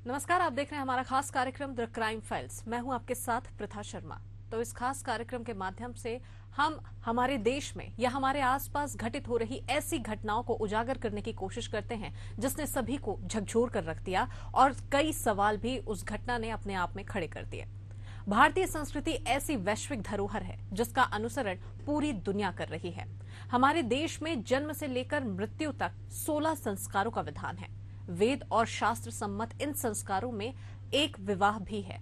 नमस्कार, आप देख रहे हैं हमारा खास कार्यक्रम द क्राइम फाइल्स। मैं हूं आपके साथ प्रथा शर्मा। तो इस खास कार्यक्रम के माध्यम से हम हमारे देश में या हमारे आसपास घटित हो रही ऐसी घटनाओं को उजागर करने की कोशिश करते हैं जिसने सभी को झकझोर कर रख दिया और कई सवाल भी उस घटना ने अपने आप में खड़े कर दिए। भारतीय संस्कृति ऐसी वैश्विक धरोहर है जिसका अनुसरण पूरी दुनिया कर रही है। हमारे देश में जन्म से लेकर मृत्यु तक 16 संस्कारों का विधान है। वेद और शास्त्र सम्मत इन संस्कारों में एक विवाह भी है।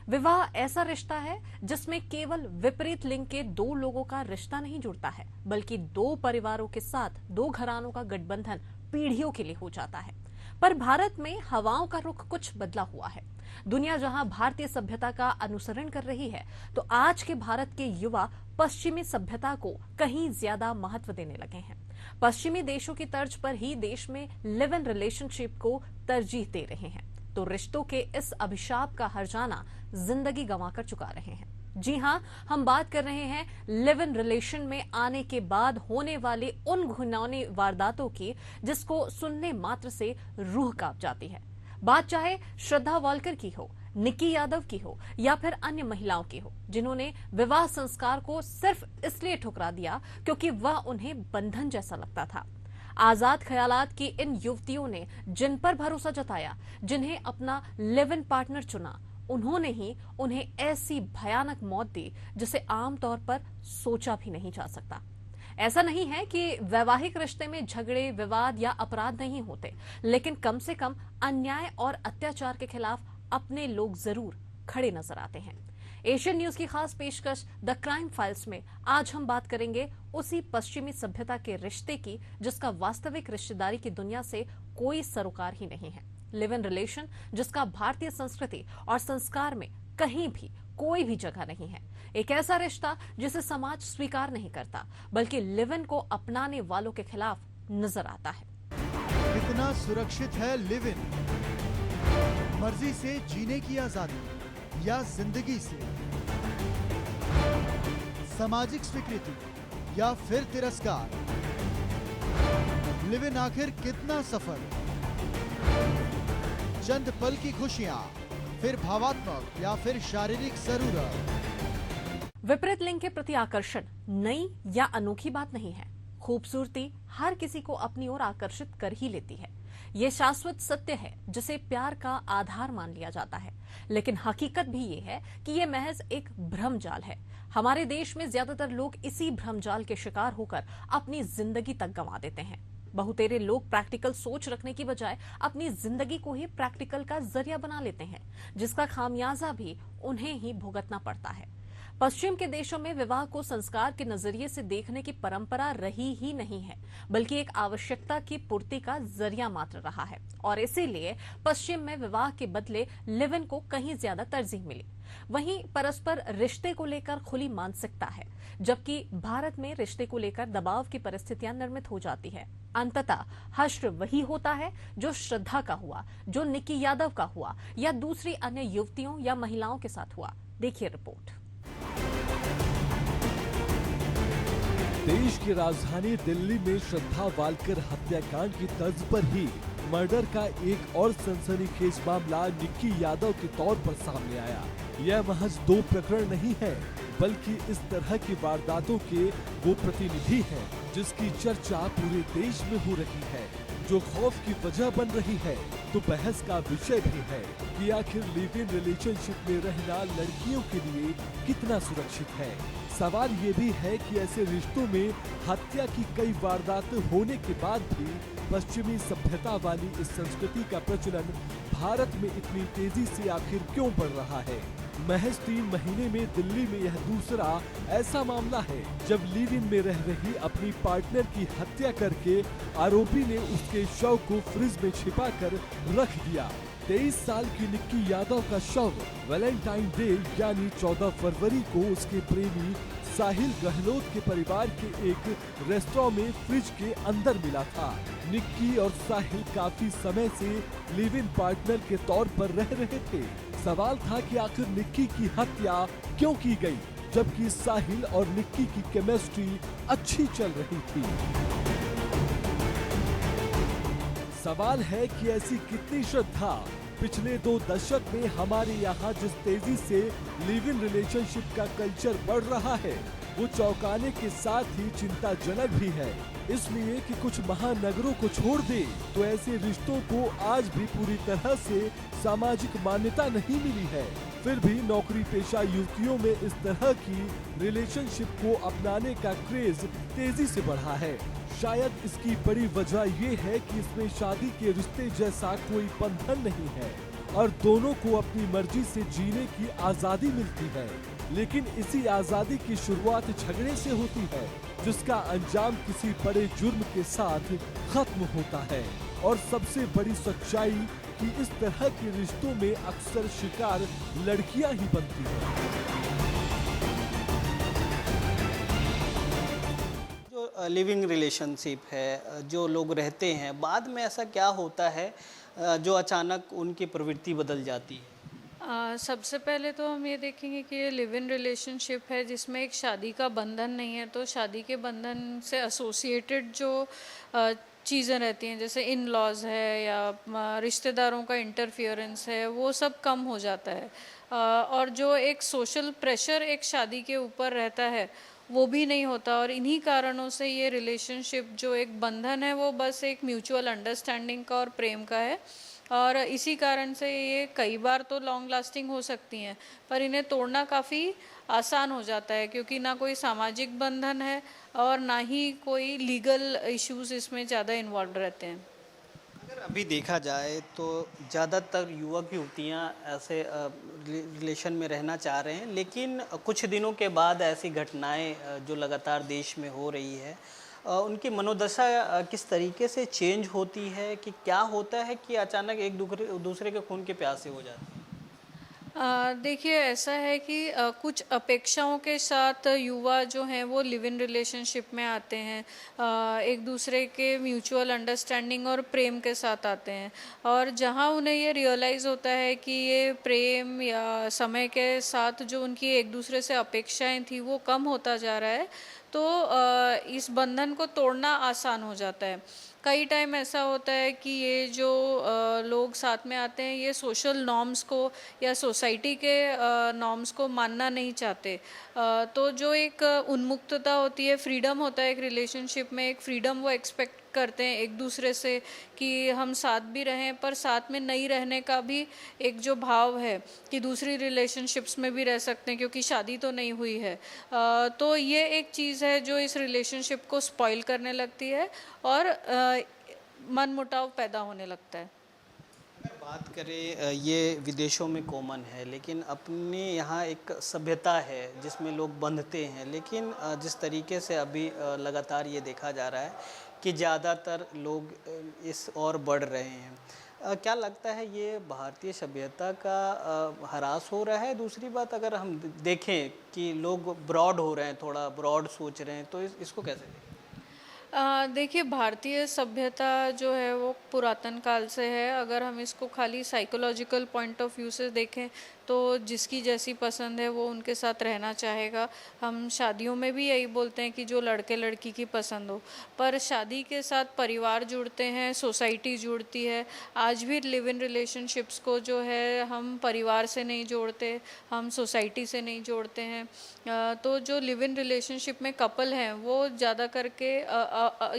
विवाह ऐसा रिश्ता है जिसमें केवल विपरीत लिंग के दो लोगों का रिश्ता नहीं जुड़ता है, बल्कि दो परिवारों के साथ दो घरानों का गठबंधन पीढ़ियों के लिए हो जाता है। पर भारत में हवाओं का रुख कुछ बदला हुआ है। दुनिया जहां भारतीय सभ्यता का अनुसरण कर रही है, तो आज के भारत के युवा पश्चिमी सभ्यता को कहीं ज्यादा महत्व देने लगे हैं। पश्चिमी देशों की तर्ज पर ही देश में लिव इन रिलेशनशिप को तरजीह दे रहे हैं। तो रिश्तों के इस अभिशाप का हर्जाना जिंदगी गंवाकर चुका रहे हैं। जी हां, हम बात कर रहे हैं लिव इन रिलेशन में आने के बाद होने वाले उन घिनौनी वारदातों की जिसको सुनने मात्र से रूह कांप जाती है। बात चाहे श्रद्धा वालकर की हो, निक्की यादव की हो या फिर अन्य महिलाओं की हो जिन्होंने विवाह संस्कार को सिर्फ इसलिए ठुकरा दिया क्योंकि वह उन्हें बंधन जैसा लगता था। आजाद ख्यालात की इन युवतियों ने जिन पर भरोसा जताया, जिन्हें अपना लिव इन पार्टनर चुना, उन्होंने ही उन्हें ऐसी भयानक मौत दी जिसे आमतौर पर सोचा भी नहीं जा सकता। ऐसा नहीं है कि वैवाहिक रिश्ते में झगड़े, विवाद या अपराध नहीं होते, लेकिन कम से कम अन्याय और अत्याचार के खिलाफ अपने लोग जरूर खड़े नजर आते हैं। एशियन न्यूज की खास पेशकश द क्राइम फाइल्स में आज हम बात करेंगे उसी पश्चिमी सभ्यता के रिश्ते की जिसका वास्तविक रिश्तेदारी की दुनिया से कोई सरोकार ही नहीं है। लिव इन रिलेशन जिसका भारतीय संस्कृति और संस्कार में कहीं भी कोई भी जगह नहीं है। एक ऐसा रिश्ता जिसे समाज स्वीकार नहीं करता, बल्कि लिव इन को अपनाने वालों के खिलाफ नजर आता है। कितना सुरक्षित है लिव इन? मर्जी से जीने की आजादी या जिंदगी से? सामाजिक स्वीकृति या फिर तिरस्कार? लिव इन आखिर कितना सफल? चंद पल की खुशियां, फिर भावात्मक या फिर शारीरिक जरूरत? विपरीत लिंग के प्रति आकर्षण नई या अनोखी बात नहीं है। खूबसूरती हर किसी को अपनी ओर आकर्षित कर ही लेती है। ये शाश्वत सत्य है जिसे प्यार का आधार मान लिया जाता है। लेकिन हकीकत भी ये है कि ये महज एक भ्रमजाल है। हमारे देश में ज्यादातर लोग इसी भ्रमजाल के शिकार होकर अपनी जिंदगी तक गंवा देते हैं। बहुतेरे लोग प्रैक्टिकल सोच रखने की बजाय अपनी जिंदगी को ही प्रैक्टिकल का जरिया बना लेते हैं, जिसका खामियाजा भी उन्हें ही भुगतना पड़ता है। पश्चिम के देशों में विवाह को संस्कार के नजरिए से देखने की परंपरा रही ही नहीं है, बल्कि एक आवश्यकता की पूर्ति का जरिया मात्र रहा है। और इसीलिए पश्चिम में विवाह के बदले लिव इन को कहीं ज्यादा तरजीह मिली। वहीं परस्पर रिश्ते को लेकर खुली मानसिकता है, जबकि भारत में रिश्ते को लेकर दबाव की परिस्थितियां निर्मित हो जाती है। अंततः हश्र वही होता है जो श्रद्धा का हुआ, जो निक्की यादव का हुआ या दूसरी अन्य युवतियों या महिलाओं के साथ हुआ। देखिए रिपोर्ट। देश की राजधानी दिल्ली में श्रद्धा वालकर हत्याकांड की तर्ज पर ही मर्डर का एक और सनसनीखेज मामला निक्की यादव के तौर पर सामने आया। यह महज दो प्रकरण नहीं है, बल्कि इस तरह की वारदातों के वो प्रतिनिधि हैं जिसकी चर्चा पूरे देश में हो रही है, जो खौफ की वजह बन रही है। तो बहस का विषय भी है कि आखिर लिव इन रिलेशनशिप में रहना लड़कियों के लिए कितना सुरक्षित है। सवाल ये भी है कि ऐसे रिश्तों में हत्या की कई वारदातें होने के बाद भी पश्चिमी सभ्यता वाली इस संस्कृति का प्रचलन भारत में इतनी तेजी से आखिर क्यों बढ़ रहा है। महज 3 महीने में दिल्ली में यह दूसरा ऐसा मामला है जब लिव इन में रह रही अपनी पार्टनर की हत्या करके आरोपी ने उसके शव को फ्रिज में छिपा कर रख दिया। 23 साल की निक्की यादव का शव वैलेंटाइन डे यानी 14 फरवरी को उसके प्रेमी साहिल गहलोत के परिवार के एक रेस्टोरेंट में फ्रिज के अंदर मिला था। निक्की और साहिल काफी समय से लिव इन पार्टनर के तौर पर रह रहे थे। सवाल था कि आखिर निक्की की हत्या क्यों की गई, जबकि साहिल और निक्की की केमिस्ट्री अच्छी चल रही थी। सवाल है कि ऐसी कितनी श्रद्धा पिछले 2 दशक में हमारे यहाँ जिस तेजी से लिव इन रिलेशनशिप का कल्चर बढ़ रहा है वो चौंकाने के साथ ही चिंताजनक भी है, इसलिए कि कुछ महानगरों को छोड़ दे तो ऐसे रिश्तों को आज भी पूरी तरह से सामाजिक मान्यता नहीं मिली है। फिर भी नौकरी पेशा युवतियों में इस तरह की रिलेशनशिप को अपनाने का क्रेज तेजी से बढ़ा है। शायद इसकी बड़ी वजह ये है कि इसमें शादी के रिश्ते जैसा कोई बंधन नहीं है और दोनों को अपनी मर्जी से जीने की आजादी मिलती है। लेकिन इसी आजादी की शुरुआत झगड़े से होती है, जिसका अंजाम किसी बड़े जुर्म के साथ खत्म होता है। और सबसे बड़ी सच्चाई कि इस तरह के रिश्तों में अक्सर शिकार लड़कियां ही बनती हैं। जो लिविंग रिलेशनशिप है, जो लोग रहते हैं, बाद में ऐसा क्या होता है जो अचानक उनकी प्रवृत्ति बदल जाती है? सबसे पहले तो हम ये देखेंगे कि ये लिव इन रिलेशनशिप है जिसमें एक शादी का बंधन नहीं है, तो शादी के बंधन से एसोसिएटेड जो चीज़ें रहती हैं जैसे इन लॉज है या रिश्तेदारों का इंटरफियरेंस है, वो सब कम हो जाता है। और जो एक सोशल प्रेशर एक शादी के ऊपर रहता है वो भी नहीं होता, और इन्हीं कारणों से ये रिलेशनशिप जो एक बंधन है वो बस एक म्यूचुअल अंडरस्टैंडिंग का और प्रेम का है। और इसी कारण से ये कई बार तो लॉन्ग लास्टिंग हो सकती हैं, पर इन्हें तोड़ना काफ़ी आसान हो जाता है क्योंकि ना कोई सामाजिक बंधन है और ना ही कोई लीगल इश्यूज इसमें ज़्यादा इन्वॉल्व रहते हैं। अगर अभी देखा जाए तो ज़्यादातर युवक युवतियाँ ऐसे रिलेशन में रहना चाह रहे हैं, लेकिन कुछ दिनों के बाद ऐसी घटनाएं जो लगातार देश में हो रही है, उनकी मनोदशा किस तरीके से चेंज होती है कि क्या होता है कि अचानक एक दूसरे के खून के प्यासे हो जाते हैं? देखिए ऐसा है कि कुछ अपेक्षाओं के साथ युवा जो हैं वो लिव इन रिलेशनशिप में आते हैं, एक दूसरे के म्यूचुअल अंडरस्टैंडिंग और प्रेम के साथ आते हैं, और जहां उन्हें ये रियलाइज़ होता है कि ये प्रेम या समय के साथ जो उनकी एक दूसरे से अपेक्षाएं थी वो कम होता जा रहा है, तो इस बंधन को तोड़ना आसान हो जाता है। कई टाइम ऐसा होता है कि ये जो लोग साथ में आते हैं ये सोशल नॉर्म्स को या सोसाइटी के नॉर्म्स को मानना नहीं चाहते, तो जो एक उन्मुक्तता होती है, फ्रीडम होता है एक रिलेशनशिप में, एक फ्रीडम वो एक्सपेक्ट करते हैं एक दूसरे से कि हम साथ भी रहें पर साथ में नहीं रहने का भी एक जो भाव है कि दूसरी रिलेशनशिप्स में भी रह सकते हैं क्योंकि शादी तो नहीं हुई है। तो ये एक चीज़ है जो इस रिलेशनशिप को स्पॉइल करने लगती है और मनमुटाव पैदा होने लगता है। अगर बात करें, ये विदेशों में कॉमन है, लेकिन अपने यहाँ एक सभ्यता है जिसमें लोग बंधते हैं, लेकिन जिस तरीके से अभी लगातार ये देखा जा रहा है कि ज़्यादातर लोग इस ओर बढ़ रहे हैं, क्या लगता है ये भारतीय सभ्यता का ह्रास हो रहा है? दूसरी बात, अगर हम देखें कि लोग ब्रॉड हो रहे हैं, थोड़ा ब्रॉड सोच रहे हैं, तो इसको कैसे देखें? देखिए भारतीय सभ्यता जो है वो पुरातन काल से है। अगर हम इसको खाली साइकोलॉजिकल पॉइंट ऑफ व्यू से देखें तो जिसकी जैसी पसंद है वो उनके साथ रहना चाहेगा। हम शादियों में भी यही बोलते हैं कि जो लड़के लड़की की पसंद हो, पर शादी के साथ परिवार जुड़ते हैं, सोसाइटी जुड़ती है। आज भी लिव इन रिलेशनशिप्स को जो है हम परिवार से नहीं जोड़ते, हम सोसाइटी से नहीं जोड़ते हैं। तो जो लिव इन रिलेशनशिप में कपल हैं वो ज़्यादा करके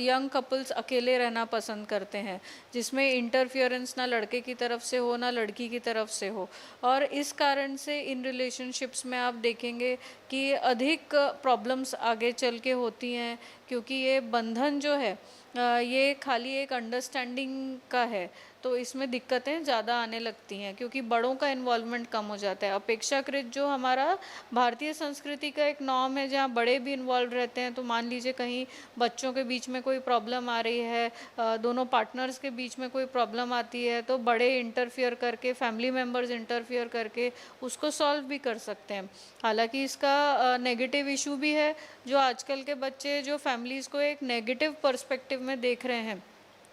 यंग कपल्स अकेले रहना पसंद करते हैं, जिसमें इंटरफियरेंस ना लड़के की तरफ से हो ना लड़की की तरफ से हो। और इस कारण से इन रिलेशनशिप्स में आप देखेंगे कि अधिक प्रॉब्लम्स आगे चल के होती हैं, क्योंकि ये बंधन जो है ये खाली एक अंडरस्टैंडिंग का है, तो इसमें दिक्कतें ज़्यादा आने लगती हैं क्योंकि बड़ों का इन्वॉल्वमेंट कम हो जाता है। अपेक्षाकृत जो हमारा भारतीय संस्कृति का एक नॉर्म है जहाँ बड़े भी इन्वॉल्व रहते हैं, तो मान लीजिए कहीं बच्चों के बीच में कोई प्रॉब्लम आ रही है, दोनों पार्टनर्स के बीच में कोई प्रॉब्लम आती है, तो बड़े इंटरफियर करके, फैमिली मेम्बर्स इंटरफियर करके उसको सॉल्व भी कर सकते हैं। हालांकि इसका नेगेटिव इशू भी है, जो आजकल के बच्चे जो फैमिलीज़ को एक नेगेटिव पर्सपेक्टिव में देख रहे हैं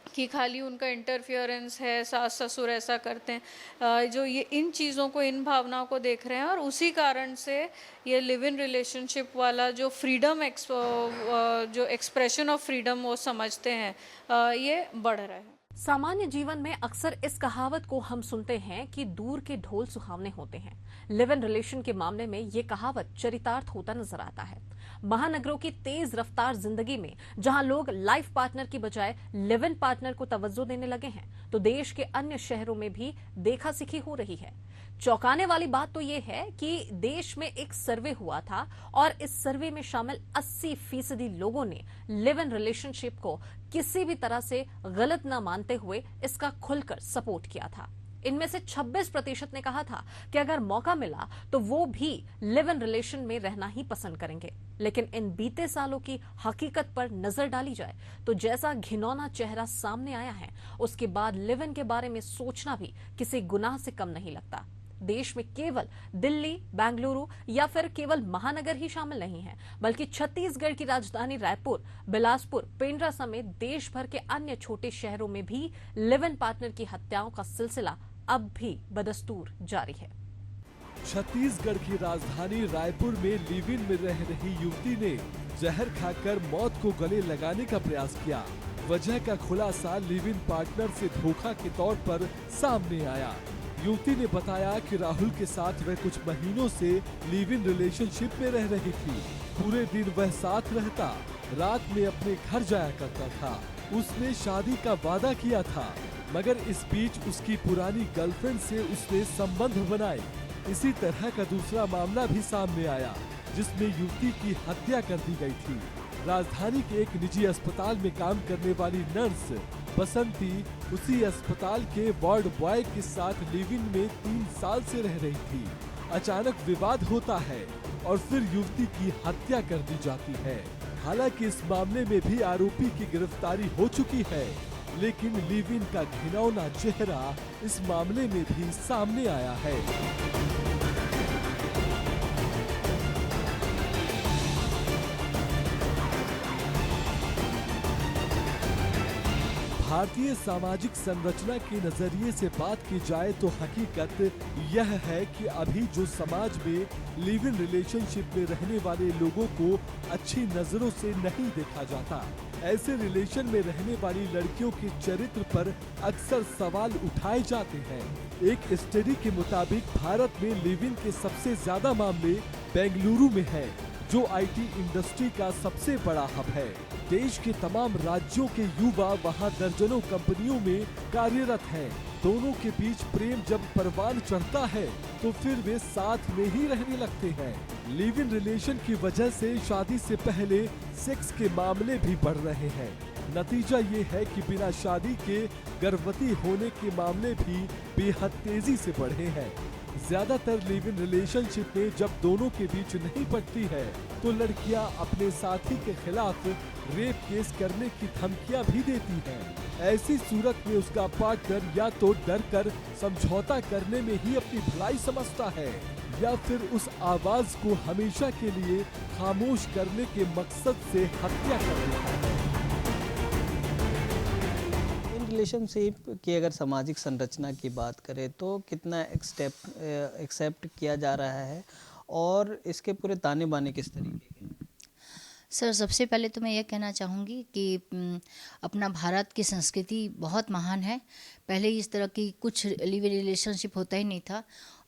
कि खाली उनका इंटरफियरेंस है, सास ससुर ऐसा करते हैं, जो ये इन चीज़ों को, इन भावनाओं को देख रहे हैं, और उसी कारण से ये लिव इन रिलेशनशिप वाला जो फ्रीडम जो एक्सप्रेशन ऑफ फ्रीडम वो समझते हैं, ये बढ़ रहा है। सामान्य जीवन में अक्सर इस कहावत को हम सुनते हैं कि दूर के ढोल सुहावने होते हैं। लिव इन रिलेशन के मामले में ये कहावत चरितार्थ होता नजर आता है। महानगरों की तेज रफ्तार जिंदगी में जहां लोग लाइफ पार्टनर की बजाय लिव इन पार्टनर को तवज्जो देने लगे हैं, तो देश के अन्य शहरों में भी देखा सीखी हो रही है। चौंकाने वाली बात तो यह है कि देश में एक सर्वे हुआ था और इस सर्वे में शामिल 80% लोगों ने लिव इन रिलेशनशिप को किसी भी तरह से गलत न मानते हुए इसका खुलकर सपोर्ट किया था। इनमें से 26% ने कहा था कि अगर मौका मिला तो वो भी लिव इन रिलेशन में रहना ही पसंद करेंगे। लेकिन इन बीते सालों की हकीकत पर नजर डाली जाए तो जैसा घिनौना चेहरा सामने आया है, उसके बाद लिव इन के बारे में सोचना भी किसी गुनाह से कम नहीं लगता। देश में केवल दिल्ली, बेंगलुरु या फिर केवल महानगर ही शामिल नहीं है, बल्कि छत्तीसगढ़ की राजधानी रायपुर, बिलासपुर, पेंड्रा समेत देश भर के अन्य छोटे शहरों में भी लिव इन पार्टनर की हत्याओं का सिलसिला अब भी बदस्तूर जारी है। छत्तीसगढ़ की राजधानी रायपुर में लिव इन में रह रही युवती ने जहर खाकर मौत को गले लगाने का प्रयास किया। वजह का खुलासा लिव इन पार्टनर से धोखा के तौर पर सामने आया। युवती ने बताया कि राहुल के साथ वह कुछ महीनों से लिव इन रिलेशनशिप में रह रही थी। पूरे दिन वह साथ रहता, रात में अपने घर जाया करता था। उसने शादी का वादा किया था, मगर इस बीच उसकी पुरानी गर्लफ्रेंड से उसने संबंध बनाए। इसी तरह का दूसरा मामला भी सामने आया, जिसमें युवती की हत्या कर दी गई थी। राजधानी के एक निजी अस्पताल में काम करने वाली नर्स बसंती उसी अस्पताल के वार्ड बॉय के साथ लिव इन में 3 साल से रह रही थी। अचानक विवाद होता है और फिर युवती की हत्या कर दी जाती है। हालांकि इस मामले में भी आरोपी की गिरफ्तारी हो चुकी है, लेकिन लिव इन का घिनौना चेहरा इस मामले में भी सामने आया है। भारतीय सामाजिक संरचना के नजरिए से बात की जाए तो हकीकत यह है कि अभी जो समाज में लिव इन रिलेशनशिप में रहने वाले लोगों को अच्छी नजरों से नहीं देखा जाता। ऐसे रिलेशन में रहने वाली लड़कियों के चरित्र पर अक्सर सवाल उठाए जाते हैं। एक स्टडी के मुताबिक भारत में लिव इन के सबसे ज्यादा मामले बेंगलुरु में है, जो आईटी इंडस्ट्री का सबसे बड़ा हब है। देश के तमाम राज्यों के युवा वहां दर्जनों कंपनियों में कार्यरत हैं। दोनों के बीच प्रेम जब परवान चढ़ता है तो फिर वे साथ में ही रहने लगते हैं। लिव इन रिलेशन की वजह से शादी से पहले सेक्स के मामले भी बढ़ रहे हैं। नतीजा ये है कि बिना शादी के गर्भवती होने के मामले भी बेहद तेजी से बढ़े हैं। ज्यादातर लिव इन रिलेशनशिप में जब दोनों के बीच नहीं पटती है तो लड़कियां अपने साथी के खिलाफ रेप केस करने की धमकियां भी देती हैं। ऐसी सूरत में उसका पार्टनर या तो डर कर समझौता करने में ही अपनी भलाई समझता है, या फिर उस आवाज को हमेशा के लिए खामोश करने के मकसद से हत्या कर देता है। रिलेशनशिप की अगर सामाजिक संरचना की बात करें तो कितना एक्सेप्ट किया जा रहा है और इसके पूरे ताने बाने किस तरीके के? सर, सबसे पहले तो मैं ये कहना चाहूँगी कि अपना भारत की संस्कृति बहुत महान है। पहले इस तरह की कुछ लिव इन रिलेशनशिप होता ही नहीं था,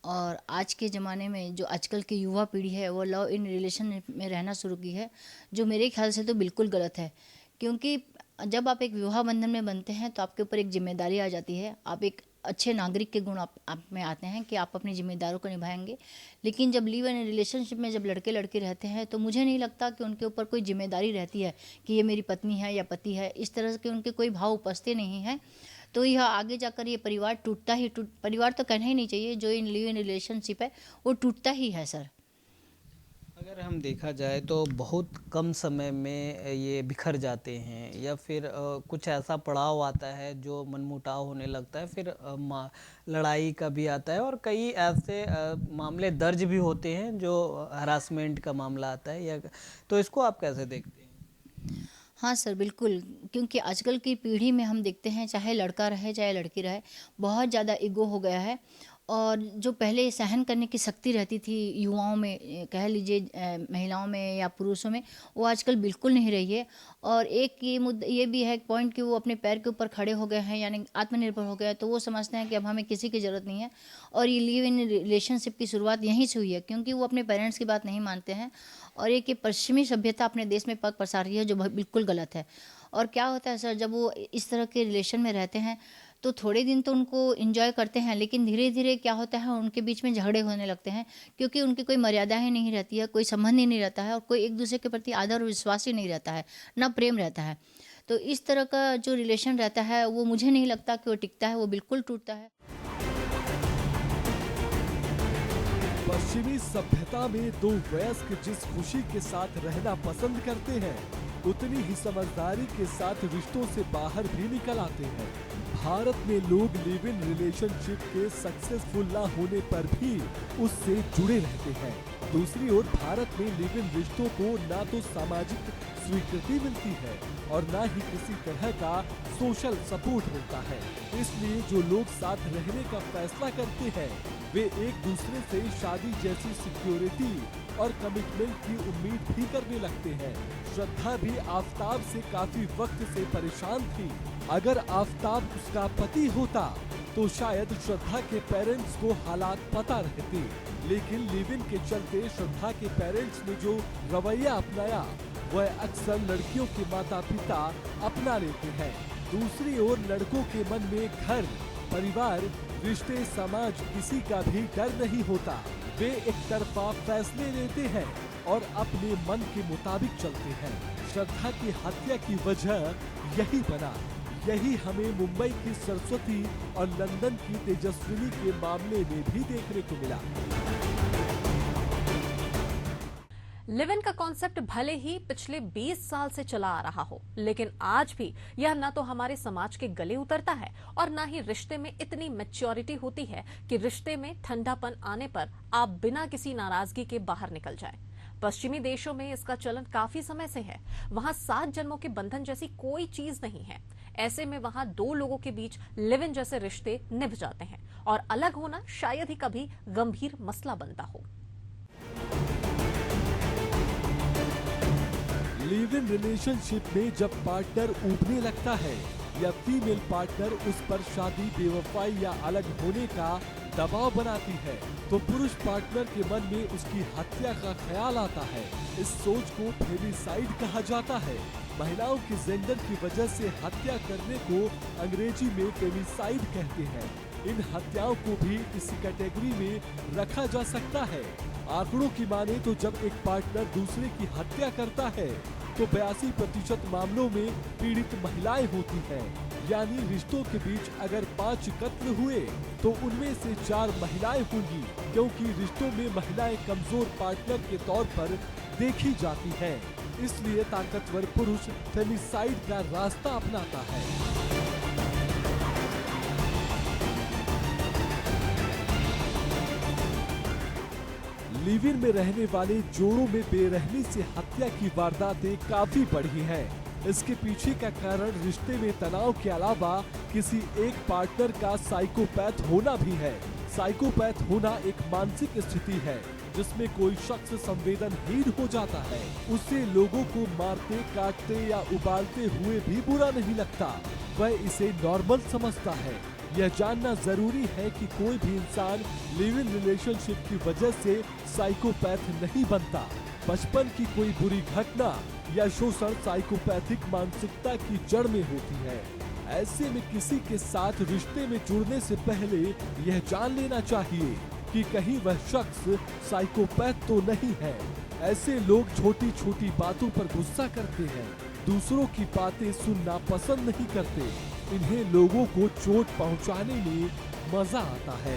और आज के ज़माने में जो आजकल की युवा पीढ़ी है वो लव इन रिलेशन में रहना शुरू की है, जो मेरे ख्याल से तो बिल्कुल गलत है। क्योंकि जब आप एक विवाह बंधन में बनते हैं तो आपके ऊपर एक जिम्मेदारी आ जाती है। आप एक अच्छे नागरिक के गुण आप में आते हैं कि आप अपनी जिम्मेदारियों को निभाएंगे। लेकिन जब लिव इन रिलेशनशिप में जब लड़के लड़की रहते हैं तो मुझे नहीं लगता कि उनके ऊपर कोई जिम्मेदारी रहती है कि ये मेरी पत्नी है या पति है। इस तरह के उनके कोई भाव उपजते नहीं हैं। तो यह आगे जाकर ये परिवार परिवार तो कहना ही नहीं चाहिए, जो इन लिव इन रिलेशनशिप है वो टूटता ही है सर। अगर हम देखा जाए तो बहुत कम समय में ये बिखर जाते हैं, या फिर कुछ ऐसा पड़ाव आता है जो मनमुटाव होने लगता है, फिर लड़ाई का भी आता है, और कई ऐसे मामले दर्ज भी होते हैं जो हरासमेंट का मामला आता है। या तो इसको आप कैसे देखते हैं? हाँ सर, बिल्कुल। क्योंकि आजकल की पीढ़ी में हम देखते हैं, चाहे लड़का रहे चाहे लड़की रहे, बहुत ज़्यादा ईगो हो गया है। और जो पहले सहन करने की शक्ति रहती थी युवाओं में, कह लीजिए महिलाओं में या पुरुषों में, वो आजकल बिल्कुल नहीं रही है। और एक ये मुद्दा ये भी है पॉइंट कि वो अपने पैर के ऊपर खड़े हो गए हैं, यानी आत्मनिर्भर हो गए हैं, तो वो समझते हैं कि अब हमें किसी की ज़रूरत नहीं है। और ये लिव इन रिलेशनशिप की शुरुआत यहीं से हुई है, क्योंकि वो अपने पेरेंट्स की बात नहीं मानते हैं। और एक ये पश्चिमी सभ्यता अपने देश में पग पसार रही है, जो बिल्कुल गलत है। और क्या होता है सर, जब वो इस तरह के रिलेशन में रहते हैं तो थोड़े दिन तो उनको एंजॉय करते हैं, लेकिन धीरे धीरे क्या होता है, उनके बीच में झगड़े होने लगते हैं, क्योंकि उनकी कोई मर्यादा ही नहीं रहती है, कोई संबंध ही नहीं रहता है, और कोई एक दूसरे के प्रति आदर और विश्वास ही नहीं रहता है, ना प्रेम रहता है। तो इस तरह का जो रिलेशन रहता है वो मुझे नहीं लगता कि वो टिकता है, वो बिल्कुल टूटता है। पश्चिमी सभ्यता में दो वयस्क जिस खुशी के साथ रहना पसंद करते हैं, उतनी ही समझदारी के साथ रिश्तों से बाहर भी निकल आते हैं। भारत में लोग लिव इन रिलेशनशिप के सक्सेसफुल ना होने पर भी उससे जुड़े रहते हैं। दूसरी ओर भारत में लिव इन रिश्तों को ना तो सामाजिक स्वीकृति मिलती है और ना ही किसी तरह का सोशल सपोर्ट मिलता है। इसलिए जो लोग साथ रहने का फैसला करते हैं वे एक दूसरे से शादी जैसी सिक्योरिटी और कमिटमेंट की उम्मीद भी करने लगते हैं। श्रद्धा भी आफताब से काफी वक्त से परेशान थी। अगर आफताब उसका पति होता तो शायद श्रद्धा के पेरेंट्स को हालात पता रहते, लेकिन लिव इन के चलते श्रद्धा के पेरेंट्स ने जो रवैया अपनाया वह अक्सर लड़कियों के माता पिता अपना लेते हैं। दूसरी ओर लड़कों के मन में घर, परिवार, रिश्ते, समाज किसी का भी डर नहीं होता। वे एक तरफा फैसले लेते हैं और अपने मन के मुताबिक चलते हैं। श्रद्धा की हत्या की वजह यही बना। यही हमें मुंबई की सरस्वती और लंदन की तेजस्विनी के मामले में भी देखने को मिला। लिव इन का कॉन्सेप्ट भले ही पिछले 20 साल से चला आ रहा हो, लेकिन आज भी यह न तो हमारे समाज के गले उतरता है और न ही रिश्ते में इतनी मैच्योरिटी होती है कि रिश्ते में ठंडापन आने पर आप बिना किसी नाराजगी के बाहर निकल जाए। पश्चिमी देशों में इसका चलन काफी समय से है। वहां 7 जन्मों के बंधन जैसी कोई चीज नहीं है। ऐसे में वहां 2 लोगों के बीच लिव इन जैसे रिश्ते निभ जाते हैं और अलग होना शायद ही कभी गंभीर मसला बनता हो। लिव इन रिलेशनशिप में जब पार्टनर ऊबने लगता है या फीमेल पार्टनर उस पर शादी, बेवफाई या अलग होने का दबाव बनाती है, तो पुरुष पार्टनर के मन में उसकी हत्या का ख्याल आता है। इस सोच को फेमिसाइड कहा जाता है। महिलाओं के जेंडर की वजह से हत्या करने को अंग्रेजी में फेमिसाइड कहते हैं। इन हत्याओं को भी इसी कैटेगरी में रखा जा सकता है। आंकड़ों की माने तो जब एक पार्टनर दूसरे की हत्या करता है तो 82% मामलों में पीड़ित महिलाएं होती हैं। यानी रिश्तों के बीच अगर 5 कत्ल हुए तो उनमें से 4 महिलाएं होंगी, क्योंकि रिश्तों में महिलाएं कमजोर पार्टनर के तौर पर देखी जाती हैं। इसलिए ताकतवर पुरुष फेमिसाइड का रास्ता अपनाता है। लिव इन में रहने वाले जोड़ों में बेरहमी से हत्या की वारदातें काफी बढ़ी हैं। इसके पीछे का कारण रिश्ते में तनाव के अलावा किसी एक पार्टनर का साइकोपैथ होना भी है। साइकोपैथ होना एक मानसिक स्थिति है जिसमें कोई शख्स संवेदनहीन हो जाता है। उसे लोगों को मारते, काटते या उबालते हुए भी बुरा नहीं लगता। वह इसे नॉर्मल समझता है। यह जानना जरूरी है कि कोई भी इंसान लिव इन रिलेशनशिप की वजह से साइकोपैथ नहीं बनता। बचपन की कोई बुरी घटना या शोषण साइकोपैथिक मानसिकता की जड़ में होती है। ऐसे में किसी के साथ रिश्ते में जुड़ने से पहले यह जान लेना चाहिए कि कहीं वह शख्स साइकोपैथ तो नहीं है। ऐसे लोग छोटी छोटी बातों पर गुस्सा करते हैं, दूसरों की बातें सुनना पसंद नहीं करते। इन्हें लोगों को चोट पहुंचाने में मजा आता है।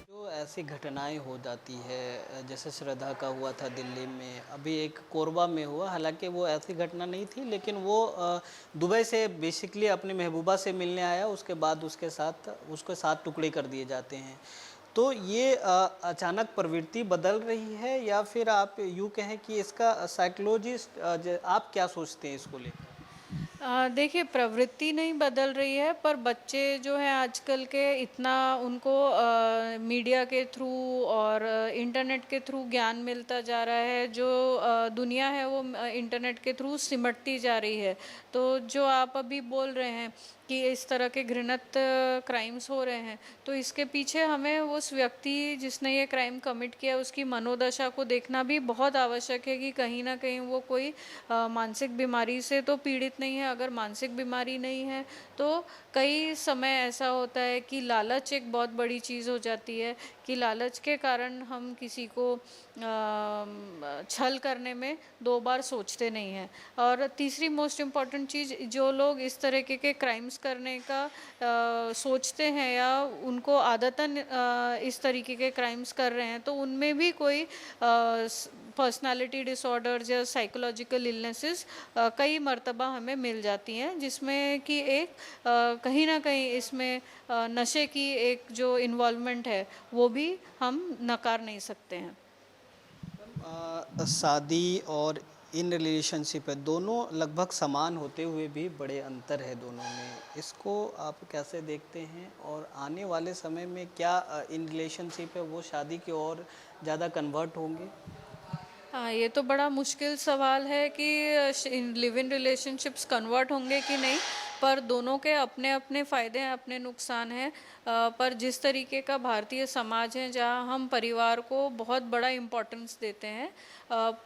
जो ऐसी घटनाएं हो जाती है, जैसे श्रद्धा का हुआ था दिल्ली में, अभी एक कोरबा में हुआ, हालांकि वो ऐसी घटना नहीं थी, लेकिन वो दुबई से बेसिकली अपनी महबूबा से मिलने आया, उसके बाद उसके साथ टुकड़े कर दिए जाते हैं। तो ये अचानक प्रवृत्ति बदल रही है या फिर आप यूँ कहें कि इसका साइकोलॉजिस्ट आप क्या सोचते हैं इसको लेकर? देखिए, प्रवृत्ति नहीं बदल रही है, पर बच्चे जो हैं आजकल के इतना उनको मीडिया के थ्रू और इंटरनेट के थ्रू ज्ञान मिलता जा रहा है, जो दुनिया है वो इंटरनेट के थ्रू सिमटती जा रही है। तो जो आप अभी बोल रहे हैं कि इस तरह के घृणित क्राइम्स हो रहे हैं, तो इसके पीछे हमें उस व्यक्ति जिसने ये क्राइम कमिट किया उसकी मनोदशा को देखना भी बहुत आवश्यक है कि कहीं ना कहीं वो कोई मानसिक बीमारी से तो पीड़ित नहीं है। अगर मानसिक बीमारी नहीं है तो कई समय ऐसा होता है कि लालच एक बहुत बड़ी चीज़ हो जाती है, कि लालच के कारण हम किसी को छल करने में 2 बार सोचते नहीं हैं। और तीसरी मोस्ट इम्पॉर्टेंट चीज़, जो लोग इस तरीके के क्राइम्स करने का सोचते हैं या उनको आदतन इस तरीके के क्राइम्स कर रहे हैं, तो उनमें भी कोई पर्सनालिटी डिसऑर्डर्स या साइकोलॉजिकल इलनेसेस कई मर्तबा हमें मिल जाती हैं, जिसमें कि एक कहीं ना कहीं इसमें नशे की एक जो इन्वॉल्वमेंट है वो भी हम नकार नहीं सकते हैं। शादी और इन रिलेशनशिप है, दोनों लगभग समान होते हुए भी बड़े अंतर है दोनों में। इसको आप कैसे देखते हैं, और आने वाले समय में क्या इन रिलेशनशिप है वो शादी की ओर ज़्यादा कन्वर्ट होंगे? हाँ, ये तो बड़ा मुश्किल सवाल है कि लिव इन रिलेशनशिप्स कन्वर्ट होंगे कि नहीं, पर दोनों के अपने अपने फ़ायदे हैं, अपने नुकसान हैं। पर जिस तरीके का भारतीय समाज है जहाँ हम परिवार को बहुत बड़ा इम्पोर्टेंस देते हैं,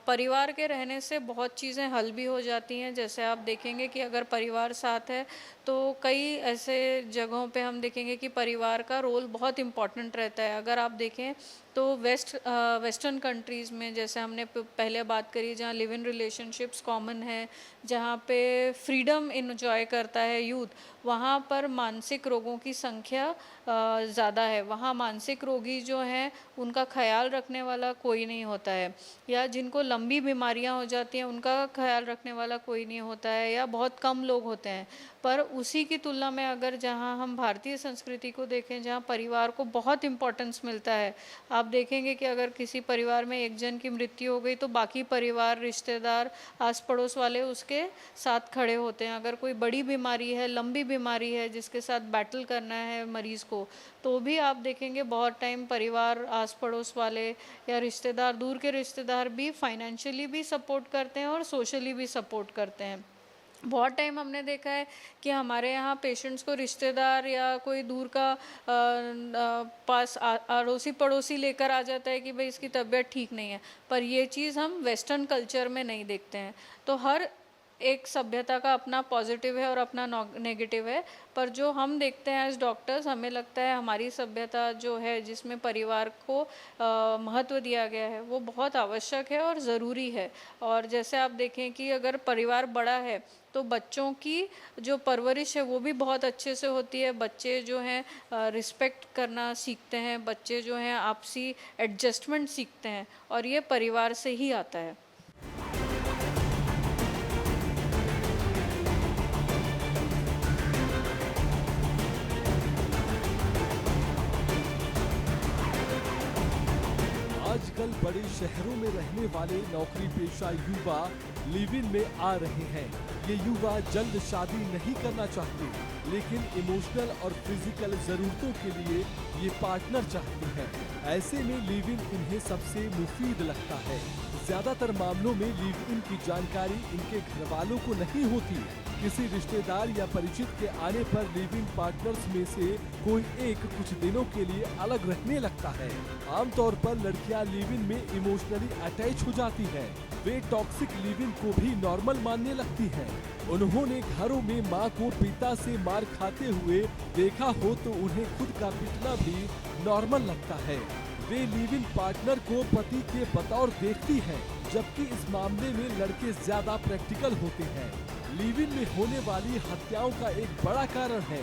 परिवार के रहने से बहुत चीज़ें हल भी हो जाती हैं। जैसे आप देखेंगे कि अगर परिवार साथ है तो कई ऐसे जगहों पे हम देखेंगे कि परिवार का रोल बहुत इम्पोर्टेंट रहता है। अगर आप देखें तो वेस्टर्न कंट्रीज़ में, जैसे हमने पहले बात करी, जहाँ लिव इन रिलेशनशिप्स कॉमन है, जहाँ पे फ्रीडम इन्जॉय करता है यूथ, वहाँ पर मानसिक रोगों की संख्या ज़्यादा है। वहाँ मानसिक रोगी जो हैं उनका ख्याल रखने वाला कोई नहीं होता है, या जिनको लंबी बीमारियाँ हो जाती हैं उनका ख्याल रखने वाला कोई नहीं होता है, या बहुत कम लोग होते हैं। पर उसी की तुलना में अगर जहाँ हम भारतीय संस्कृति को देखें, जहाँ परिवार को बहुत इम्पोर्टेंस मिलता है, आप देखेंगे कि अगर किसी परिवार में एक जन की मृत्यु हो गई तो बाकी परिवार, रिश्तेदार, आस पड़ोस वाले उसके साथ खड़े होते हैं। अगर कोई बड़ी बीमारी है, लंबी बीमारी है जिसके साथ बैटल करना है मरीज़ को, तो भी आप देखेंगे बहुत टाइम परिवार, आस पड़ोस वाले या रिश्तेदार, दूर के रिश्तेदार भी फाइनेंशियली भी सपोर्ट करते हैं और सोशली भी सपोर्ट करते हैं। बहुत टाइम हमने देखा है कि हमारे यहाँ पेशेंट्स को रिश्तेदार या कोई दूर का पास अड़ोसी पड़ोसी लेकर आ जाता है कि भाई इसकी तबीयत ठीक नहीं है, पर ये चीज़ हम वेस्टर्न कल्चर में नहीं देखते हैं। तो हर एक सभ्यता का अपना पॉजिटिव है और अपना नेगेटिव है, पर जो हम देखते हैं एज डॉक्टर्स, हमें लगता है हमारी सभ्यता जो है जिसमें परिवार को महत्व दिया गया है वो बहुत आवश्यक है और ज़रूरी है। और जैसे आप देखें कि अगर परिवार बड़ा है तो बच्चों की जो परवरिश है वो भी बहुत अच्छे से होती है। बच्चे जो हैं रिस्पेक्ट करना सीखते हैं, बच्चे जो हैं आपसी एडजस्टमेंट सीखते हैं, और ये परिवार से ही आता है। आजकल बड़े शहरों में रहने वाले नौकरी पेशा युवा लिव इन में आ रहे हैं। ये युवा जल्द शादी नहीं करना चाहते, लेकिन इमोशनल और फिजिकल जरूरतों के लिए ये पार्टनर चाहते हैं। ऐसे में लिव इन इन्हें सबसे मुफीद लगता है। ज्यादातर मामलों में लिव इन की जानकारी इनके घर वालों को नहीं होती। किसी रिश्तेदार या परिचित के आने पर लिव इन पार्टनर्स में से कोई एक कुछ दिनों के लिए अलग रहने लगता है। आमतौर पर लड़कियां लिव इन में इमोशनली अटैच हो जाती हैं। वे टॉक्सिक लिव इन को भी नॉर्मल मानने लगती हैं। उन्होंने घरों में मां को पिता से मार खाते हुए देखा हो तो उन्हें खुद का पिटना भी नॉर्मल लगता है। वे लिव इन पार्टनर को पति के बतौर देखती हैं, जबकि इस मामले में लड़के ज्यादा प्रैक्टिकल होते हैं। लिव इन में होने वाली हत्याओं का एक बड़ा कारण है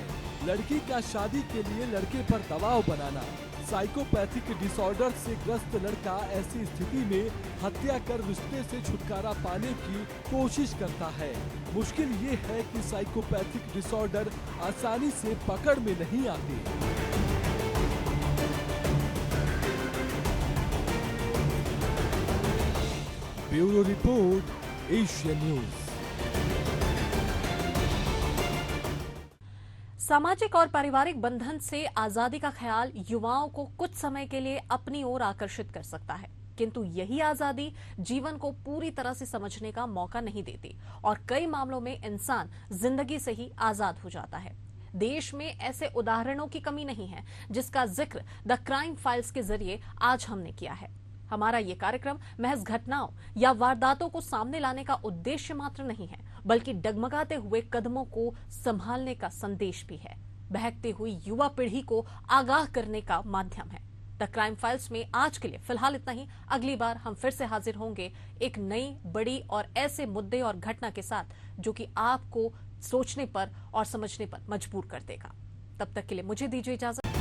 लड़की का शादी के लिए लड़के पर दबाव बनाना। साइकोपैथिक डिसऑर्डर से ग्रस्त लड़का ऐसी स्थिति में हत्या कर रिश्ते से छुटकारा पाने की कोशिश करता है। मुश्किल ये है कि साइकोपैथिक डिसऑर्डर आसानी से पकड़ में नहीं आते। Bureau report, Asia news. सामाजिक और पारिवारिक बंधन से आजादी का ख्याल युवाओं को कुछ समय के लिए अपनी ओर आकर्षित कर सकता है, किंतु यही आजादी जीवन को पूरी तरह से समझने का मौका नहीं देती और कई मामलों में इंसान जिंदगी से ही आजाद हो जाता है। देश में ऐसे उदाहरणों की कमी नहीं है, जिसका जिक्र द क्राइम फाइल्स के जरिए आज हमने किया है। हमारा ये कार्यक्रम महज घटनाओं या वारदातों को सामने लाने का उद्देश्य मात्र नहीं है, बल्कि डगमगाते हुए कदमों को संभालने का संदेश भी है, बहकती हुई युवा पीढ़ी को आगाह करने का माध्यम है। द क्राइम फाइल्स में आज के लिए फिलहाल इतना ही। अगली बार हम फिर से हाजिर होंगे एक नई, बड़ी और ऐसे मुद्दे और घटना के साथ जो कि आपको सोचने पर और समझने पर मजबूर कर देगा। तब तक के लिए मुझे दीजिए इजाजत।